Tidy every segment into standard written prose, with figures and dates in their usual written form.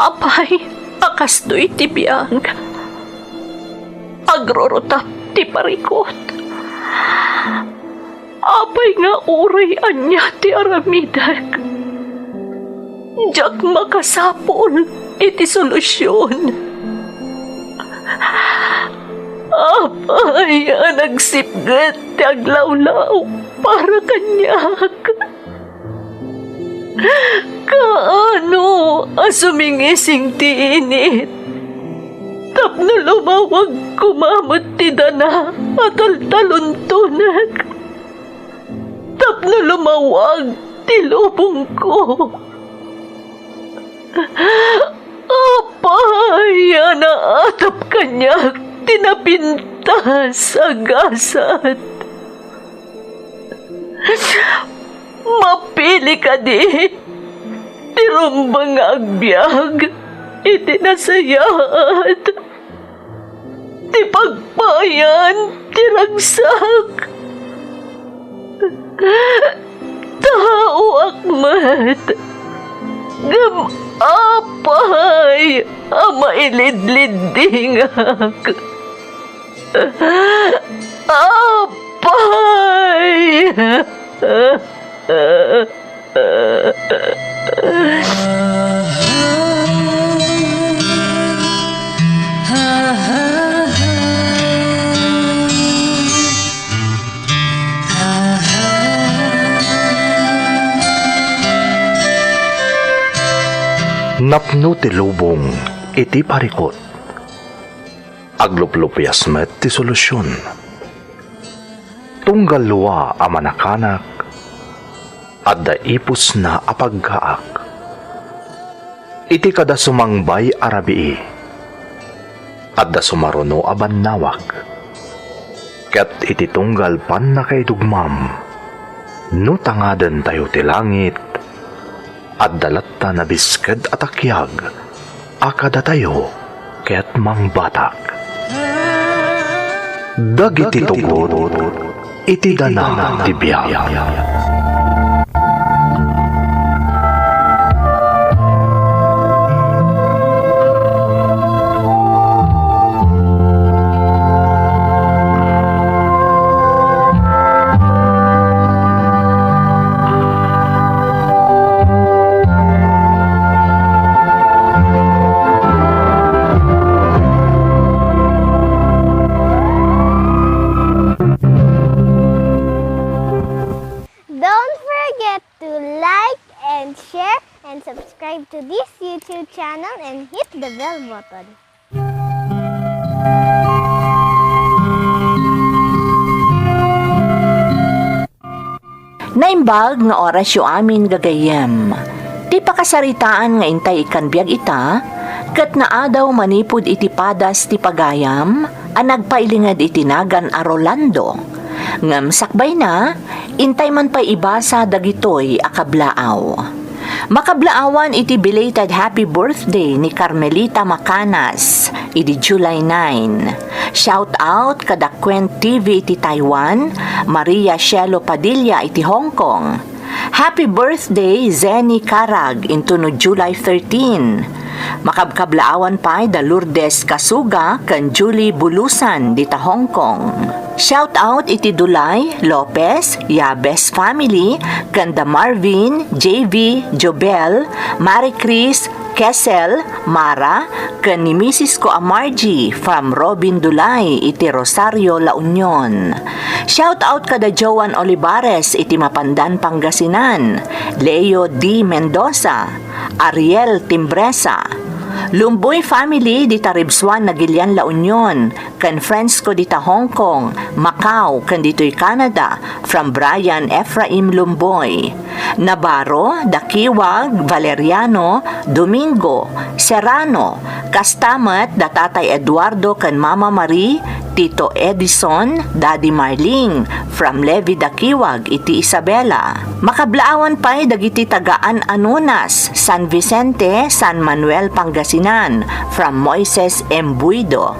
Apay, akas to'y tibiyang. Agrorotap ti parikot. Apay nga uray anya ti aramidak. Diyak makasapol iti solusyon. Apay, nagsipgat ti aglawlaw para kanyak. Kaano asumingising ti init? Tapno lumawag kumamot ti dana at altaluntunag. Tapno lumawag ti lubong ko. Apay, naatap kanyak tinapintas agasat. Mapili ka di, tirumbang agbyag, itinasayat, ti pagpayan, tiragsak. Tao akmat, apay, mailidlidingak. Apay! Napno ti lubong iti parikot. Agluplupyas met ti solusyon. Tunggal luwa a manakanak at daipos na apagkaak. Iti kada sumangbay arabii at da sumaruno aban nawak. Ket iti tunggal pan na kay dugmam no tangaden tayo ti langit at dalatta na bisked at akyag akada tayo ket mangbatak. Dagiti tugot iti dana ti biyag. Don't forget to like and share and subscribe to this YouTube channel and hit the bell button. Naimbag nga oras yu amin gagayem. Di pakasaritaan nga intay ikan biyag ita, kat naadaw manipod iti padas ti pagayam, ang nagpailingad itinagan a Rolando. Ngam sakbay na, intay man pa ibasa dagitoy akablaaw. Makablaawan iti belated happy birthday ni Carmelita Macanas, iti July 9. Shout out kada Quen TV iti Taiwan, Maria Shelo Padilla iti Hong Kong. Happy birthday Zenny Karag into no July 13. Makabkablaawan pa da Lourdes Kasuga kan Julie Bulusan dita Hong Kong. Shout out iti Dulay Lopez Yabes family kan da Marvin, JV, Jobel, Marie Chris, Kessel, Mara, kan ni Mrs. ko Amarji from Robin Dulay iti Rosario, La Union. Shout out kada Joan Olivares iti Mapandan, Pangasinan, Leo D. Mendoza, Ariel Timbresa, Lumboy family dita Ribswan Nagilian, La Union, kan friends ko dita Hong Kong, Macau, kan dito'y Canada, from Brian Ephraim Lumboy, Navarro, Dakiwag, Valeriano, Domingo, Serrano, Kastamat, da Tatay Eduardo kan Mama Marie, Tito Edison, Daddy Marling, from Levi Dakiwag, iti Isabela. Makablaawan pa'y dagiti tagaan Anunas, San Vicente, San Manuel, Pangasinan, from Moises M. Buido.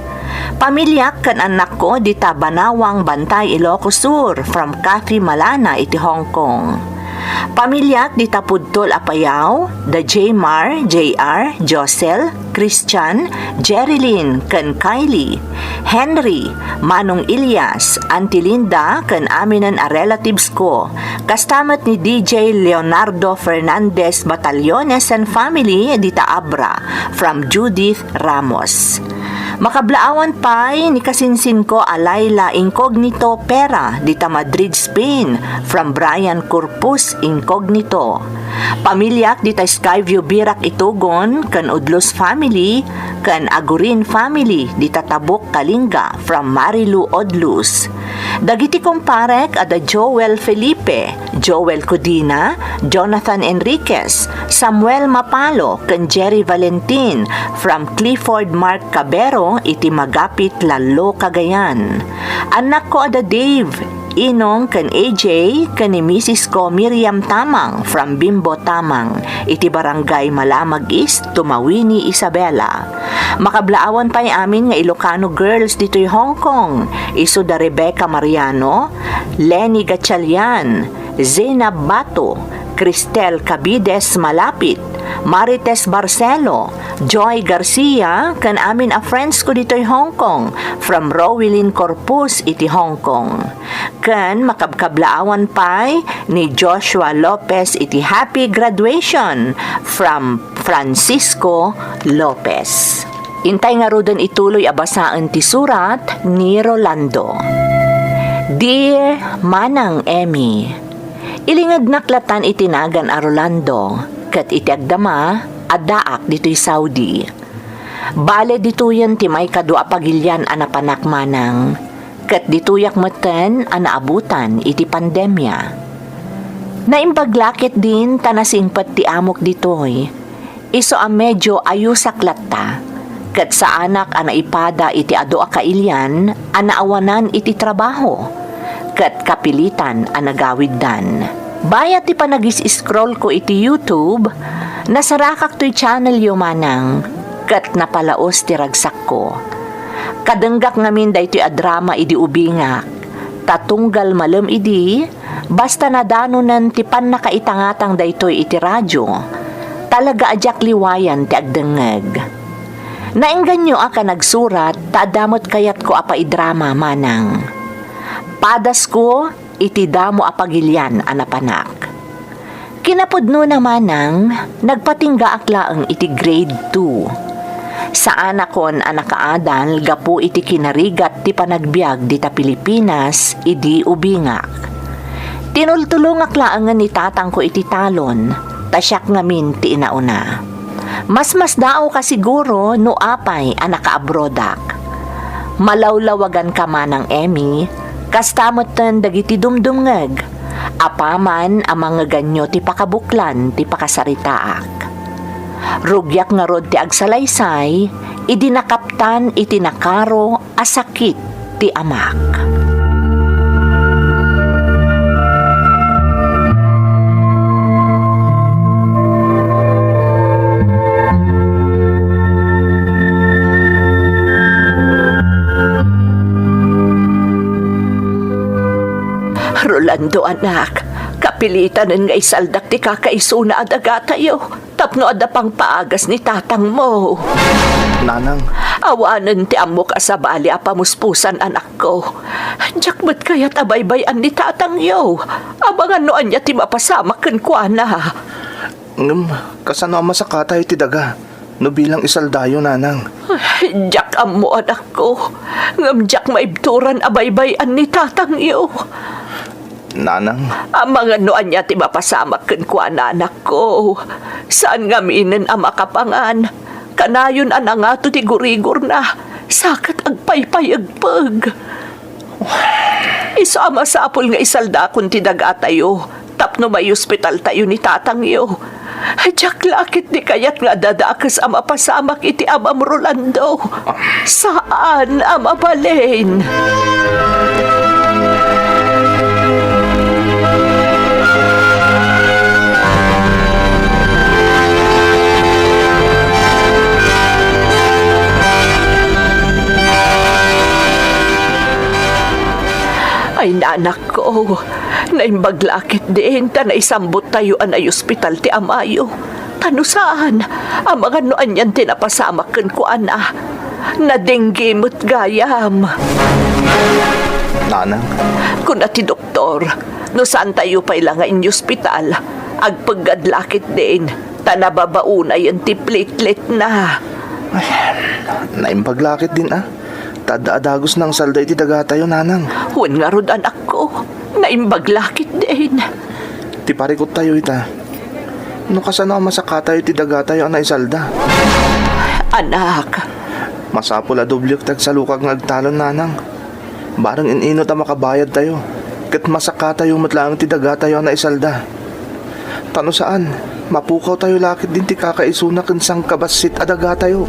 Pamilyak kan anak ko dita Banawang, Bantay, Ilocos Sur, from Kathy Malana, iti Hong Kong. Pamilyak di Tapudtol Apayaw, da Jmar, JR, Josel, Christian, Jerilyn, ken Kylie, Henry, Manong Ilyas, Auntie Linda, ken aminan a relatives ko. Kastamat ni DJ Leonardo Fernandez Batallones and family di Abra, from Judith Ramos. Makablaawan pa'y ni kasinsin ko Alayla Incognito Pera dita Madrid, Spain, from Brian Corpus Incognito. Pamilyak dita Skyview Birak Itugon, kan Udlos family, kan Agurin family dita Tabuk Kalinga, from Marilu Odlus. Dagiti komparek ada Joel Felipe, Joel Codina, Jonathan Enriquez, Samuel Mapalo, kan Jerry Valentin, from Clifford Mark Cabero, iti Magapit Lalo, Cagayan. Anak ko ada Dave, Inong kan AJ, kan ni Mrs. ko Miriam Tamang, from Bimbo Tamang, iti Barangay Malamag East, Tumawini, Isabela. Makablaawan pa'y amin nga Ilocano girls dito'y Hong Kong, iso da Rebecca Mariano, Lenny Gatchalian, Zainab Bato, Cristel Cabides Malapit, Marites Barcelo, Joy Garcia, kan amin a friends ko dito'y Hong Kong, from Rowilyn Corpus, iti Hong Kong. Kan makabkablaawan pa'y ni Joshua Lopez, iti happy graduation, from Francisco Lopez. Intay nga rodan ituloy abasaan ti surat ni Rolando. Dear Manang Emmy, ilingad naklatan itinagan a Rolando, kat iti agdama, adaak dito'y Saudi. Bale dituyan ti may kadua pagilyan anapanak manang, kat dituyak meten anaabutan iti pandemya. Naimbaglakit din tanasingpat ti amok ditoy, iso a medyo ayusak latta, kat sa anak anaipada iti ado a kailyan, anaawanan iti trabaho, kat kapilitan anagawiddan. Bayat ti panagis-scroll ko iti YouTube, nasarakak to'y channel yo manang, kat napalaos ti ragsak ko. Kadenggak ngamin da ito'y adrama idi ubingak, tatunggal malem idi, basta nadanunan ti pan nakaitangatang da ito'y iti radyo, talaga ajak liwayan ti agdengeg. Naingganyo aka nagsurat, taadamot kayat ko apa idrama manang. Padas ko, iti damo apagilyan anapanak. Kinapudno na manang, nagpatingga aklaang iti grade 2. Sa anakon anakaadan, gapu iti kinarigat ti panagbiag dita Pilipinas, idi ubingak. Tinultulong aklaangan ni tatang ko iti talon, tasyak ngamin ti inauna. Mas dao ka siguro no apay anakaabrodak. Malawlawagan ka manang Emmy, kastamotan dagiti dumdumngeg, apaman ang mga ganyo ti pakabuklan ti pakasaritaak. Rugyak nga rod ti agsalaysay, idinakaptan iti nakaro asakit ti amak. Rolando anak, kapilitan nga isaldak ti kakaisuna adaga tayo, tapno ada pang paagas ni tatang mo. Nanang, Awanan ti amok asabali apamuspusan anak ko. Jakmat kaya't abaybayan ni tatang yo. Abangan noan niya ti mapasamak ken kuana. kasano ang masakatay ti daga? No bilang isaldayo, nanang. Jak amo anak ko. Ngam jak maibturan abaybayan ni tatang yo. Nanang, Ang mga noan niya ti mapasamak ken kuana anak ko. Saan ngaminen ang makapangan? Kanayon anangato ti gurigur na. Sakat agpaypay agpag. Iso ama sapol nga isalda kun ti daga tayo. Tapno may ospital tayo ni tatang yo. Diyak lakit di kayat nga dadakas ama pasamak iti amam Rolando. Saan ama balen? Ay nanak ko, Naimbaglakit din ta na isambot tayo anay ospital ti Amayo. Tanusaan, ang mga noan yan tinapasamakan ko ana. Nadengge mo't gayam. Nanang, Kung ati doktor, no saan tayo pa ilangain yung ospital, agpagadlakit din, tanababauna yung ti platelet na. naimpaglakit din Tadaadagos ng salda iti daga tayo, nanang. Huwag nga rod anak ko, naimbaglakit din. Ti parikot tayo ita. No kasano masaka tayo ti daga tayo anay salda. Anak, Masapula dublyok tag sa lukag ng agtalon, nanang. Barang inino ta makabayad tayo. Kat masaka tayo matlang ti daga tayo anay salda. Tano saan? Mapukaw tayo lakit din ti kakaisuna kensang kabasit adaga tayo.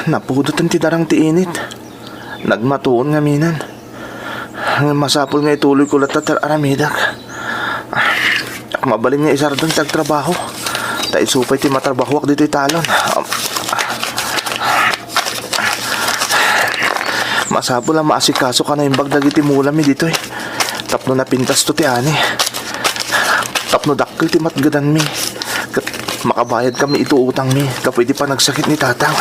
Napudutan ti darang ti init. Nagmatuon nga minan. Masapol nga ituloy ko latat aramidak. Mabalin nga isardang tagtrabaho. Ta isupay ti matrabahwak dito italon. Masapol lang maasikaso ka na yung bagdag iti mula mi dito Tapno na pintas to ti ani. Tapno dakkel ti matgadan mi. Makabayad kami ito utang mi. Kapwede pa nagsakit ni tatang.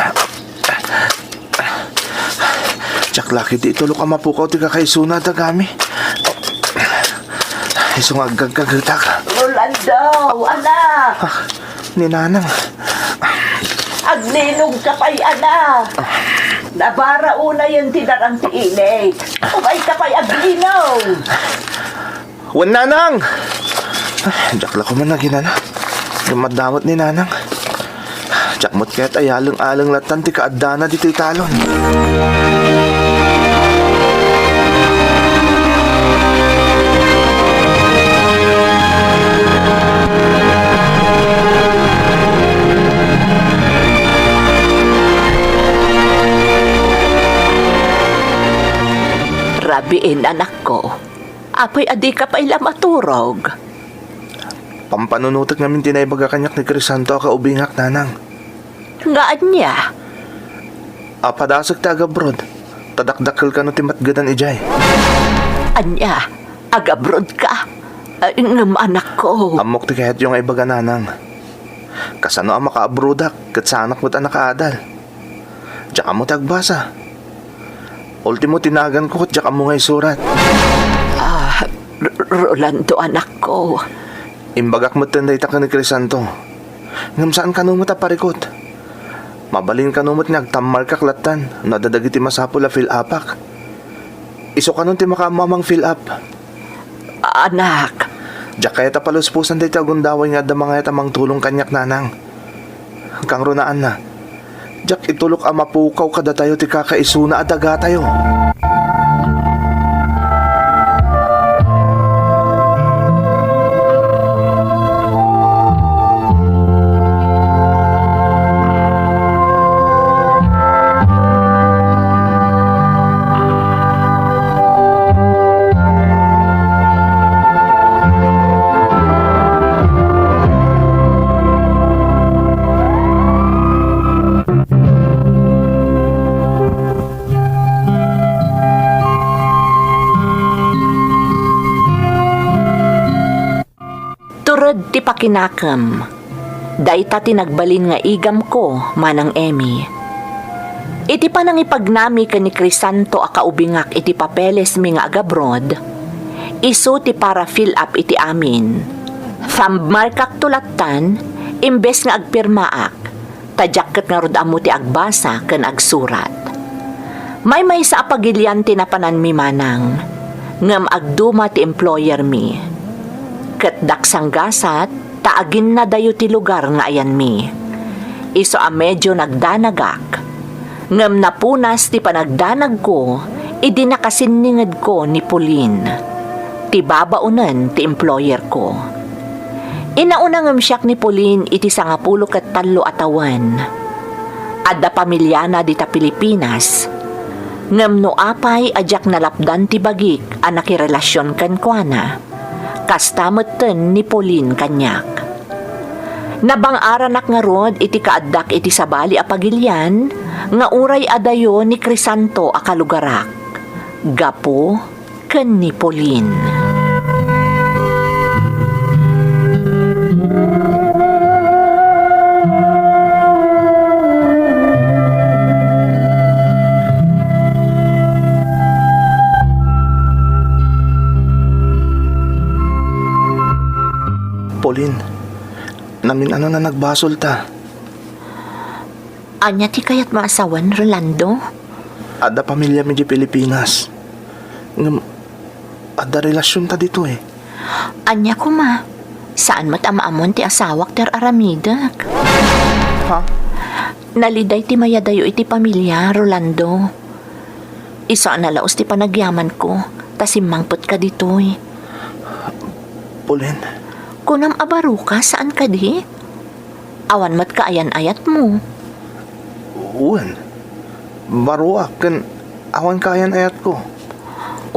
Tsak laki di itulok ang mapukaw ti kakaisuna dagami. Isong agagagagdag. Rolando, anak! Ni nanang. Agninog ka pa'y anak! Nabara una yung tinarang ti init. Umay ka pa'y aglinog! Wan nanang! Jakla ko man na ginala. Madamot ni nanang. Jakmot kaya't ayalang-alang latan ti kaadana dito'y talon. Rabiin anak ko, apoy adi ka pa'y lamaturog. Pampanunutak namin tinaybaga kanyak ni Crisanto akaubingak, nanang. Ngaan niya? Padasag taga brod. Tadakdakkel ka no timatgadan ijay. Anya, agabrod ka? Ngam anak ko. Amok ti kahit yung ibaga, nanang. Kasano ang makaabrodak kat sa anak mo't anak kaadal. Diyak mo tagbasa. Ultimo tinagan ko kat diyak mo ngay surat. Rolando anak ko. Imbagak mo tanday ta ka ni Crisanto. Ngam saan ka numot parikot? Mabalin ka numot niya agtamar kaklatan. Nadadagiti masapula fill upak. Iso ka nun ti makamamang fill up. Anak. Diyak kaya ta paluspusan day tagundaway nga da mga tamang tulong kanyak, nanang. Kang runaan na. Diyak itulok ang mapukaw kada tayo ti kakaisuna adaga tayo. Turod ti pakinakam. Dayta tinagbalin nga igam ko, manang Emmy. Iti pa nang ipagnami ka ni Crisanto akaubingak iti papeles mi nga agabrod, iso ti para fill up iti amin. Thambmarkak tulatan, imbes nga agpirmaak, tadyaket nga rod amo ti agbasa ken agsurat. May sa apagilyan tinapanan mi manang, ngam agduma ti employer mi. Ket daksang gasat, taagin na dayo ti lugar nga ayan mi. Iso a medyo nagdanagak. Ngam napunas ti panagdanag ko, idi nakasiningad ko ni Pauline. Ti babaunan ti employer ko. Inauna ngam siyak ni Pauline iti 13 atawan. Adda pamilyana dita Pilipinas. Ngem no apay ajak nalapdan ti bagik anak relasyon kan kuana. Kastameten ni Pauline kanyak. Nabang-aranak nga rod iti kaaddak iti sabali a pagilyan nga uray adayo ni Crisanto a kalugarak. Gapo ken ni Pauline. Pauline, namin ano na nagbasol ta. Anya ti kayat maasawan, Rolando? Ada pamilya mi di Pilipinas. Ngam, ada relasyon ta dito eh. Anya ko ma. Saan matamaamon ti asawak ter aramidak? Ha? Naliday ti mayadayo iti pamilya, Rolando. Isa na laos ti panagyaman ko, tasimangpot ka ditoy. Pauline, Kunam abaro ka, saan ka di? Awan mat kaayan-ayat mo. uwan. Baruak kan awan kayan ayat ko.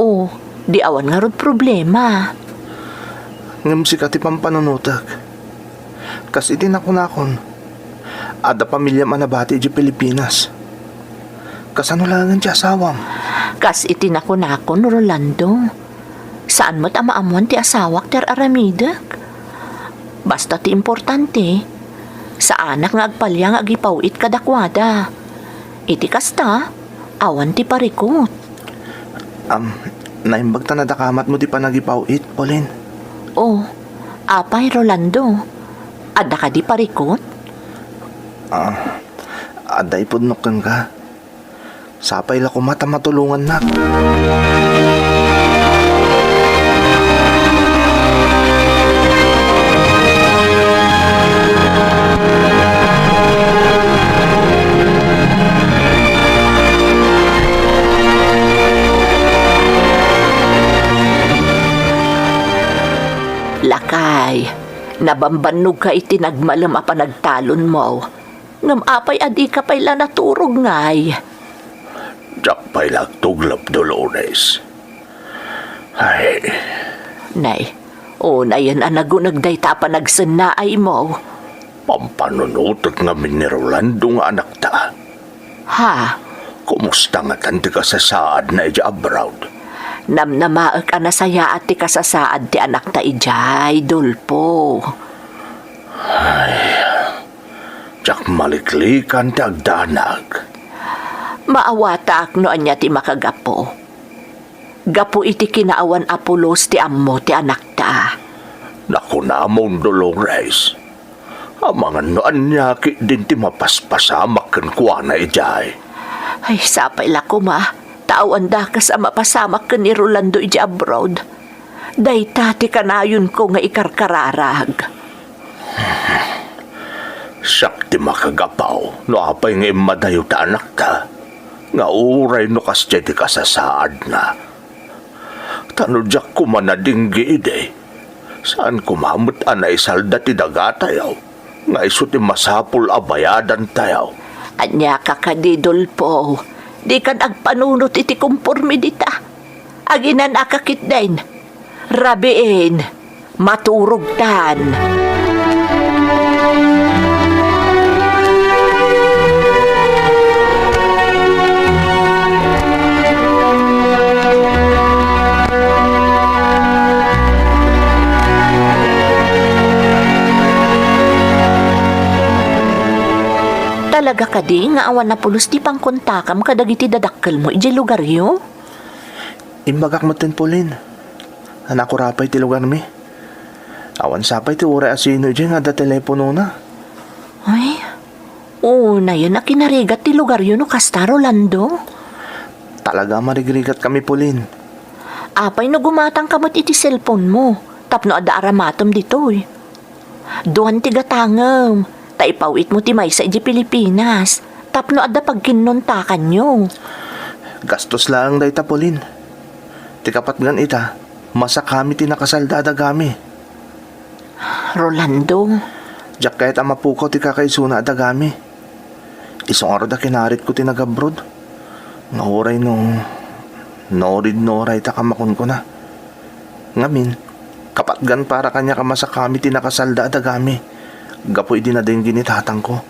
O, di awan nga rod problema. Ngam si kati pampanunutak. Kas iti nakunakon. Ada pamilya manabati di Pilipinas. Kasano lang ti asawam. Kas itinakon-nakon, Rolando. Saan mo't amaamuan ti asawak ter aramidak? Basta ti importante, sa anak nga agpalyang agipawit kadakwada. Iti kasta, awan ti parikot. Naimbag ta nadakamat mo di pa nagipawit, Pauline. O, apay Rolando, adda ka di parikot? Ada ipudnokan ka. Sapay la kumata matulungan na. Lakay, nabambanog ka iti nagmalam a panagtalon mo. Ngam apay adi ka payla naturog ngay. Diyak pa'y lagtuglap Dolores. Ay, Nay, o na yan anagunagday ta panagsanay mo. pampanunutot namin ni Rolando nga anak ta. Ha? Kumusta nga tanti ka sa saad na ija abroad? Namnamaak anasaya at ti kasasaad ti anak ta ijay, Dolpo. Diyak maliklikan ti agdanag. Maawata ak no anya ti makagapo. Gapo iti kinaawan Apolos ti ammo ti anak ta. Naku namon Dolores. Amangan no anyaki din ti mapaspasamak kan kuha na ijay. Ay, sapay lako ma. Tawan da ka sa mapasamak ka ni Rolando iji abroad. Dayta ti kanayon ko nga ikarkararag. Sakti makagapaw, no apay nga imadayo ta anak ta. Nga uray no kasya ti kasasaad na. Tanudyak kumanadinggi ide. Saan kumamot anay salda ti dagatayaw. Nga iso ti masapul abayadan tayaw. Anya ka di Dolpo. Di kan agpanunot iti kumpormidita. Aginan akakit din. Rabiin. Maturugtan. Talaga ka di nga awan na pulos di pang kontakam kadagiti dadakkel mo iji lugar yo? Imbagak mo tin Pauline. Anak ko rapay ti lugar mi. Awan sapay ti uray asino dyan nga da telepono na. Ay, oo na yun na kinarigat ti lugar yo no kasta Rolando. Talaga marigrigat kami Pauline. Apay no gumatang kamot iti cellphone mo. Tapno ada aramatom ditoy. Duan ti gatangam. Taipawit mo ti may sa iji Pilipinas. Tapno ada pagkinuntakan nyo. Gastos lang da ita Pauline. Ti kapat gan ita, masa kami ti nakasaldada kami. Rolando, Diyak kahit ang mapukaw ti kakaisuna da kami. Isang araw da kinarit ko tinagabrod. Nga oray no, norid noray ta kamakon ko na. Ngamin, kapatgan para kanya kamasa kami tinakasalda adagami. Gapoy din na din ginitatang ko.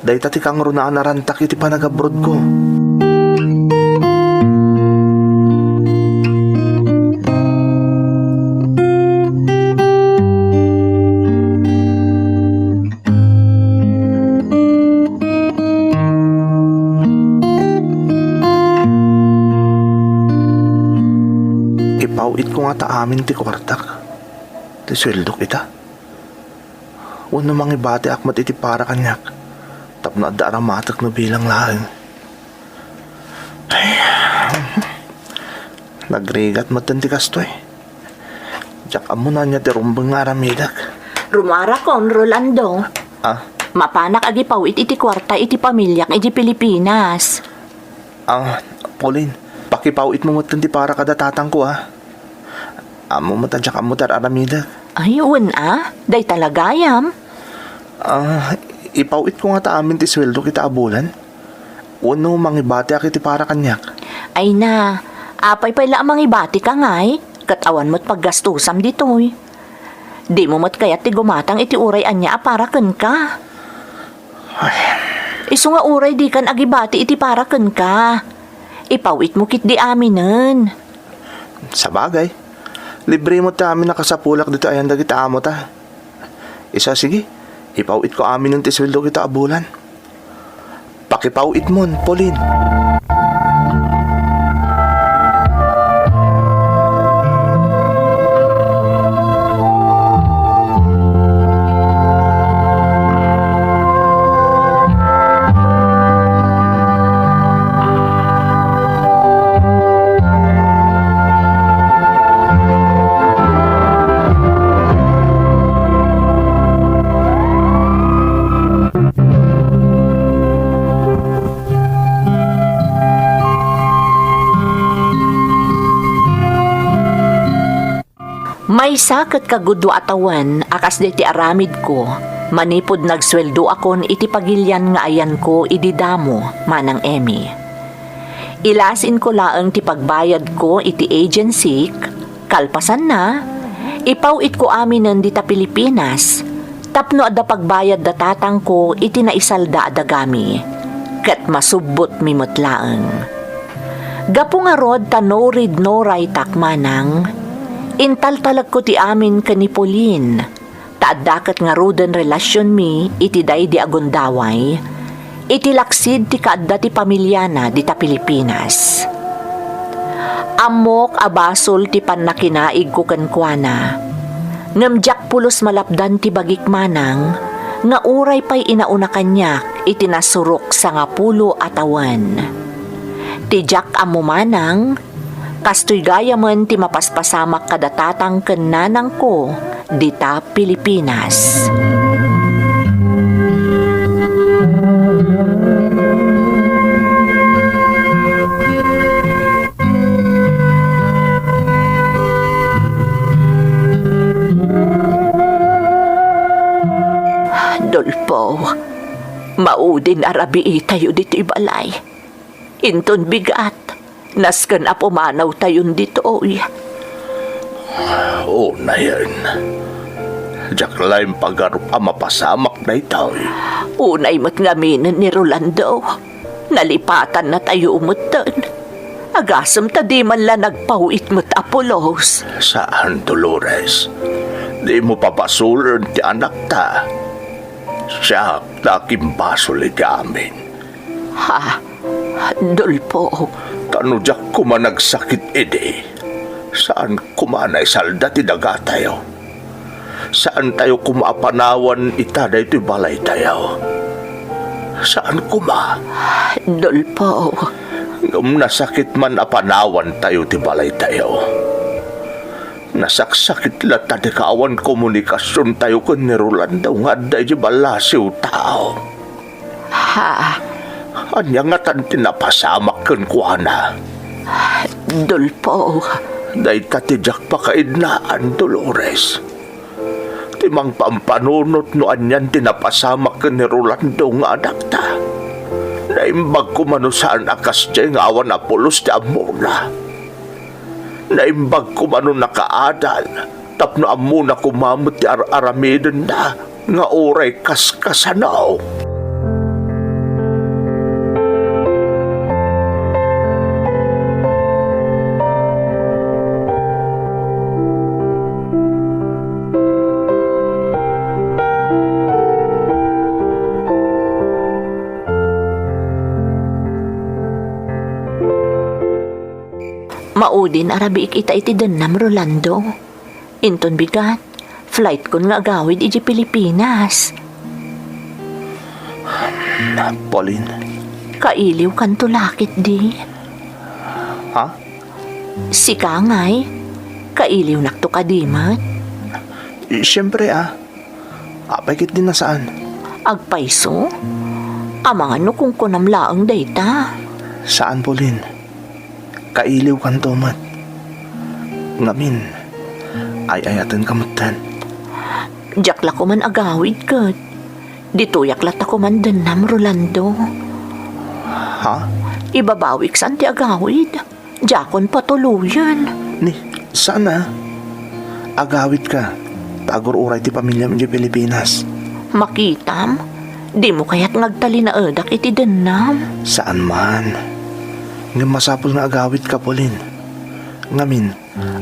Day tati kang runaan narantak iti panagabrod ko. Ipawit ko nga ta amin ti kwartak. Ti sweldo kita. Uno mga ibati akmat iti para kanyak. Tapno at daramatak no bilang laing. Ay, nagrigat matanti kasto eh. Diyak amo na niya ti rumbang nga ramidak. Rumara kon, Rolando. Ah, Mapanak agi pawit iti kwarta iti pamilyak iti Pilipinas. Pauline, pakipawit mo matanti para kada tatang ko ah. Amo matadyak amo tar aramidak. Ayun day talagayam. Ipawit ko nga ta amin ti sweldo kita abulan. Uno mangibati akiti para kanyak. Ay na, apay pala amang ibati ka ngay. Katawan mo't paggastusam ditoy. Di mo mat kayat ti gumatang iti uray anya para ken ka. Isu nga uray di kan agibati iti para ken ka. Ipawit mo kit di aminen. Sa bagay, libre mo ta amin nakasapulak dito ayan dagita amo ta. Isa sige, ipawit ko amin ng tisweldo kita abulan. Pakipawit mo, Pauline. May sakit kagudwa atawan, akas di ti aramid ko. Manipod nagsweldo akon iti pagilyan nga ayan ko ididamo, manang Emmy. Ilasin ko laang ti pagbayad ko iti agency, kalpasan na, ipawit ko aminan di ta Pilipinas, tapno adda pagbayad da tatang ko iti naisalda adagami, ket masubbot mi mutlaang. Gapu nga rod tanorid noray takmanang, intaltalag ko ti amin kani Pauline, taaddakat nga roden relasyon mi iti day di agundaway, iti laksid ti kaadda ti pamilyana di ta Pilipinas. Amok abasol ti pannakinaig ko kenkwana, ngamjak pulos malapdan ti bagik manang, nga uray pa'y inauna kanyak iti nasurok sa nga pulo atawan. Ti jak amo manang, kastoy gaya man ti mapaspasamak kadatatang kenanang ko dita Pilipinas. Dolpo, maudin arabi tayo dito ibalay. Inton bigat. Nasken apo manaw tayon dito, oy. Oo na yan. Diyak lang pagarup mapasamak na itaw. Unay mat ngaminin ni Rolando. Nalipatan na tayo umutan. Agasam ta di man la nagpawit mo't Apolos. Saan, Dolores? Di mo papasulan ti anak ta. Siya nakimbasol iti amin. Ha? Dolpo. Tano jak kumanagsakit ide. Saan kumanay salda ti daga tayo? Saan tayo kumapanawan ita da ito'y balay tayo? Saan kuma? Dolpo. Ngam nasakit man apanawan tayo ti balay tayo. Nasaksakit la tadi kaawan komunikasyon tayo kun ni Rolando nga da iti balasiw tao. Ha? Anya nga tan tinapasamak ken kuana. Dolpo. Day tatijak pa kaidnaan, Dolores. Timang pampanunot no anyan tinapasamak ken ni Rolando nga anak ta. Naimbag ko manusaan akas dyan nga awan na pulos di amuna. Naimbag ko manu nakaadal, tapno amuna kumamot di aramiden na, nga oray kaskasanaw. Maudin arabiik ita iti denam Rolando. Inton bigat, flight kon nga agawid iti Pilipinas. Pauline. Kailiw kan tulakit di. Ha? Si Kangay, kailiw nakto kadimat. Siyempre apay kit din na saan? Agpaiso, amang ano kung kunamlaang dayta. Saan, Pauline? Kailiw kan tomat. Ngamin, ay-ayatan kamutan. Jakla ko man agawid kat. Dituyak lata ko man denam Rolando. Ha? Ibabawik saan ti agawid. Jakon patuluyan. Ni, sana? Agawid ka. Tagor uray ti pamilya mo di Pilipinas. Makitam, di mo kaya't ngagtali na edak iti denam. Saan man? Nga masapol nga agawid ka, Pauline. Ngamin,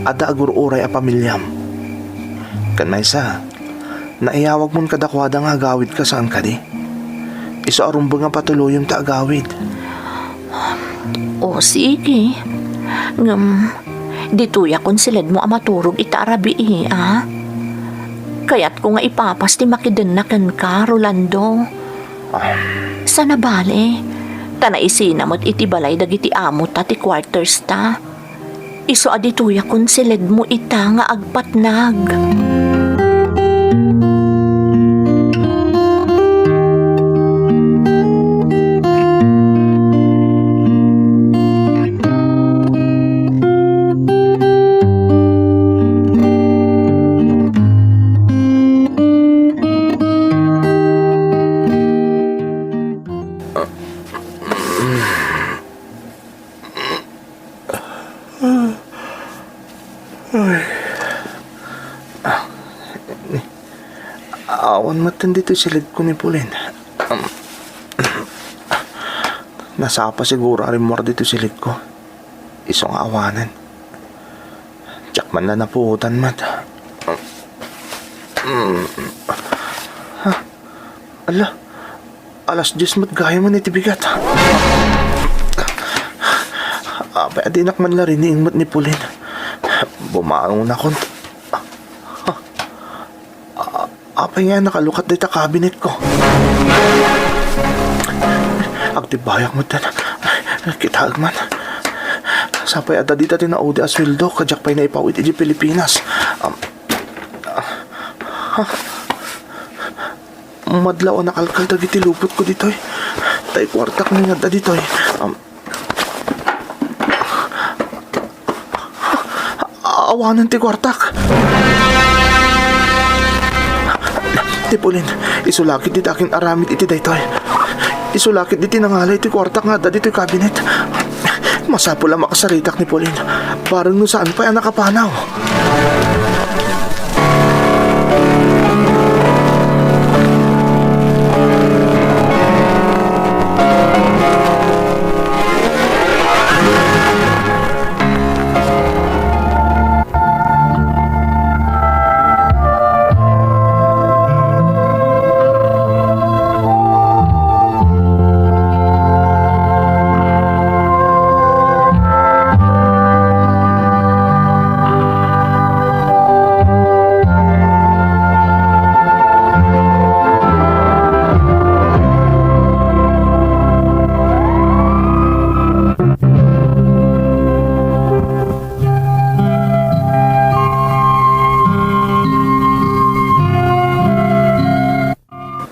ada agur uray a pamilyam. Kan maysa, naiyawag mon kadakwada nga agawid ka saan ka di? Iso arumba nga patuluyong ta agawid. O sige. Dituya kon silad mo amaturog ita arabi Kaya't ko nga ipapas ti makidenakan ka, Rolando. Sana bale, tanaisin mo't iti balay dagiti amo ta ti quarters ta. Iso adituya kun silid mo ita nga agpatnag. Awan matan dito silid ko ni Pauline. Nasapa siguro rin mo dito silid ko. Isong awanan. Tsak man na napuhutan mat. Ala, alas 10 mat gaya man iti bigat. Abay adinak man la rin mat ni Pauline. Bumaong na kon. Apay nga nakalukat dito kabinet ko. Agtibayak mo tan. Kitag man. Sapay ada dito tinaudi asweldo kajak pay na ipawit iti Pilipinas. Madlaw nakalkal dagiti lupot ko ditoy. Tay kwartak ni nga ditoy. Awanan ti kwartak. Ti Pauline, isulakit iti aking aramid iti daytoy. Isulakit iti nangalay iti kwartak nga dito iti kabinet. Masapo lang makasaritak ni Pauline. Parang no saan pa yan nakapanaw.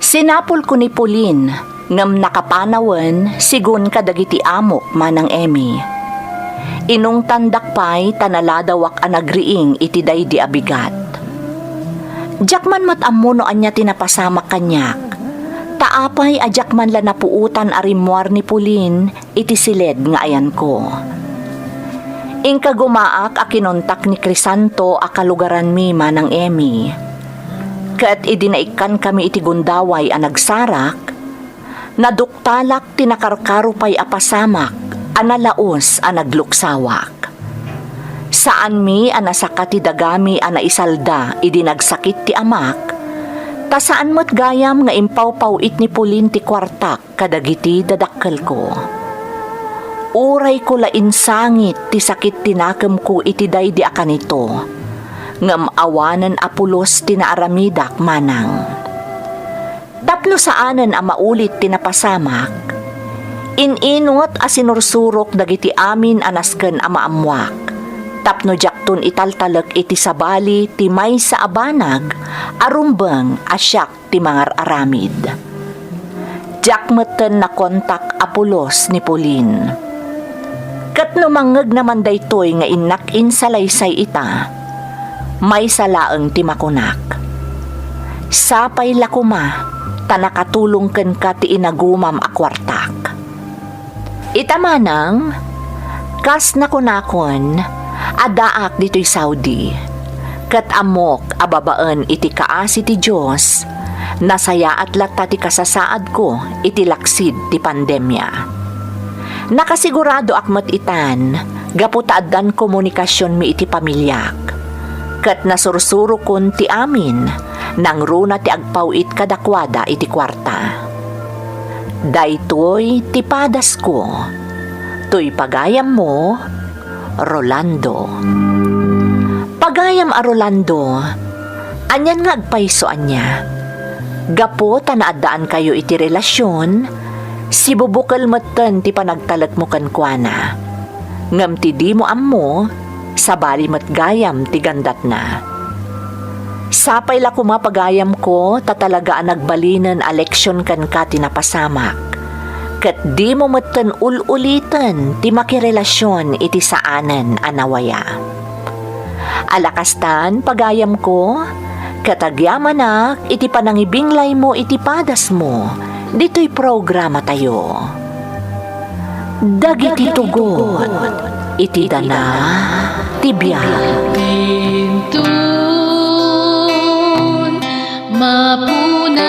Sinapol ko ni Pauline, ngam nakapanawan, sigun kadagiti amok manang Emmy. Inung tandakpay tanaladawak anagriing iti day di abigat. Jakman matammo no anya tinapasama kanyak, taapay ajak man la napuutan arimuar ni Pulin, iti silid nga ayan ko. Ingka gumaak a kinontak ni Crisanto a kalugaran mi manang Emmy. Kat idinaikan kami iti gundaway a nagsarak, naduktalak tinakarkarupay a pasamak, a nalaos a nagluksawak. Saan mi a nasakati dagami a naisalda idinagsakit ti amak, ta saan mo't gayam nga impawpawit ni Pulin ti kwartak kadagiti dadakkel ko. Uray ko lain sangit ti sakit tinakam ko iti daydi akanito, ngam awanan apulos tinaaramidak manang. Tapno saanan a maulit tinapasamak, ininot a sinursurok dagiti amin anasken a maamwak, tapno jakton italtalek iti sabali ti may sa abanag, arumbeng asyak ti mangar aramid. Jakmeten na kontak apulos ni Pulin. Kat numangeg naman daytoy nga inakin sa laysay ita, may salaeng ti makunak. Sapay lakuma, tanakatulong ken ka ti inagumam akwartak. Ita manang, kas nakunakon, adaak dito'y Saudi. Kat amok ababaan iti kaasi ti Diyos, nasaya at lata ti kasasaad ko iti laksid ti pandemya. Nakasigurado akmat itan, gaputaadan komunikasyon mi iti pamilyak. Kat nasursuro kon ti amin, nang runa ti agpawit kadakwada iti kwarta. Daytoy ti padas ko, tuy pagayam mo, Rolando. Pagayam a Rolando, anyan nga agpaisoan niya. Gapo tanaadaan kayo iti relasyon, si bubukal matan ti panagtalag mo kankwana. Ngam ti di mo ammo, sabali mat gayam ti gandat na. Sapay la kumapagayam ko, tatalaga nagbalinan eleksyon kan ka tinapasamak. Kat di mo matan ululitan ti makirelasyon iti saanan anawaya. Alakastan pagayam ko, katagyamanak iti panangibinglay mo iti padas mo, dito'y programa tayo. Dagiti tugot, iti dana, tibiyag. Pintun, mapunas,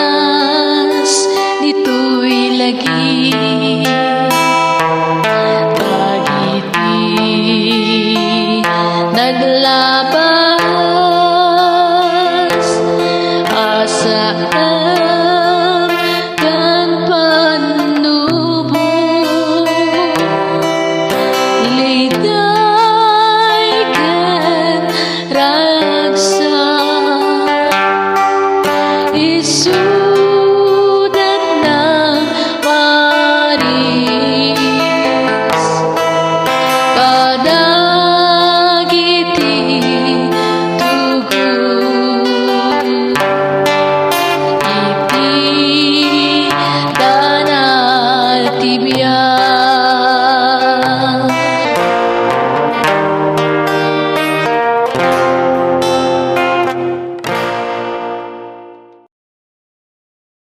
dito'y lagi. Pagiti, naglabas, asaan. Ragsa, Jesus.